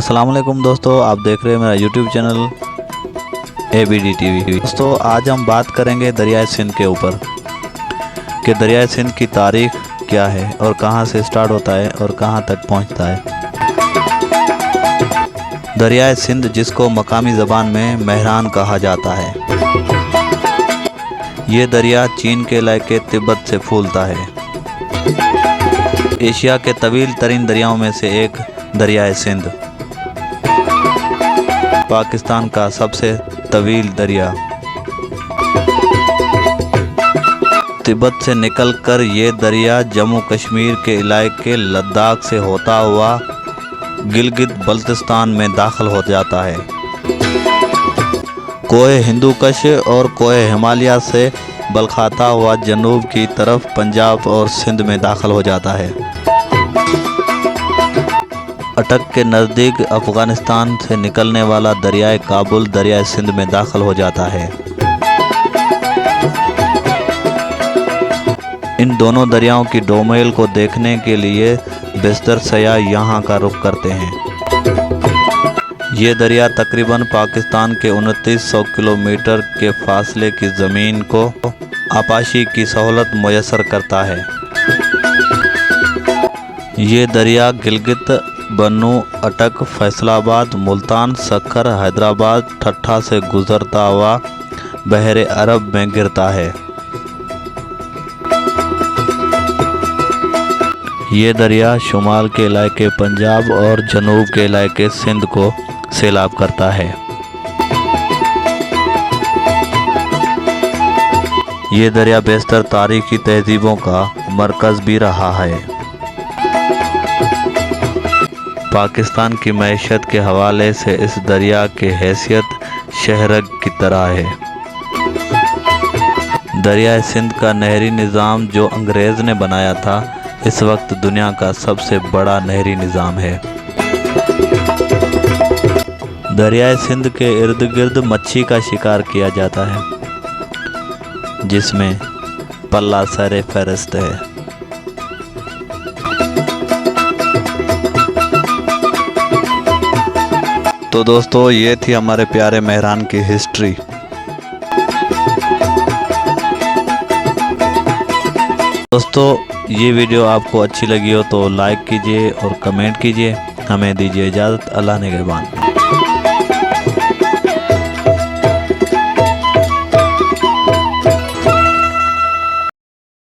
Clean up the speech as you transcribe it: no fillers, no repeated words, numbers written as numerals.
अस्सलाम वालेकुम दोस्तों, आप देख रहे हैं मेरा यूट्यूब चैनल ABD TV। दोस्तों आज हम बात करेंगे दरियाए सिंध के ऊपर कि दरियाए सिंध की तारीख क्या है और कहां से स्टार्ट होता है और कहां तक पहुंचता है। दरियाए सिंध, जिसको मकामी ज़बान में मेहरान कहा जाता है, ये दरिया चीन के इलाके तिब्बत से फूलता है। एशिया के तवील तरीन दरियाओं में से एक दरियाए सिंध, पाकिस्तान का सबसे तवील दरिया। तिब्बत से निकलकर ये दरिया जम्मू कश्मीर के इलाके लद्दाख से होता हुआ गिलगित बल्तिस्तान में दाखिल हो जाता है। कोहे हिंदुकुश और कोहे हिमालय से बलखाता हुआ जनूब की तरफ पंजाब और सिंध में दाखिल हो जाता है। अटक के नज़दीक अफ़गानिस्तान से निकलने वाला दरियाए काबुल दरियाए सिंध में दाखिल हो जाता है। इन दोनों दरियाओं की डोमेल को देखने के लिए बेशतर सयाह यहाँ का रुख करते हैं। ये दरिया तकरीबन पाकिस्तान के 2900 किलोमीटर के फासले की ज़मीन को आपाशी की सहूलत मुयस्सर करता है। ये दरिया गिलगित, बन्नू, अटक, फैसलाबाद, मुल्तान, सक्खर, हैदराबाद, ठट्ठा से गुजरता हुआ बहरे अरब में गिरता है। ये दरिया शुमाल के इलाके पंजाब और जनूब के इलाके सिंध को सैलाब करता है। ये दरिया बेशतर तारीखी तहजीबों का मरकज़ भी रहा है। पाकिस्तान की मईशत के हवाले से इस दरिया की हैसियत शहर की तरह है। दरियाए सिंध का नहरी निज़ाम जो अंग्रेज़ ने बनाया था, इस वक्त दुनिया का सबसे बड़ा नहरी निज़ाम है। दरियाए सिंध के इर्द गिर्द मच्छी का शिकार किया जाता है, जिसमें पल्ला सरे फहरिस्त है। तो दोस्तों, ये थी हमारे प्यारे मेहरान की हिस्ट्री। दोस्तों, ये वीडियो आपको अच्छी लगी हो तो लाइक कीजिए और कमेंट कीजिए। हमें दीजिए इजाज़त। अल्लाह निगहबान।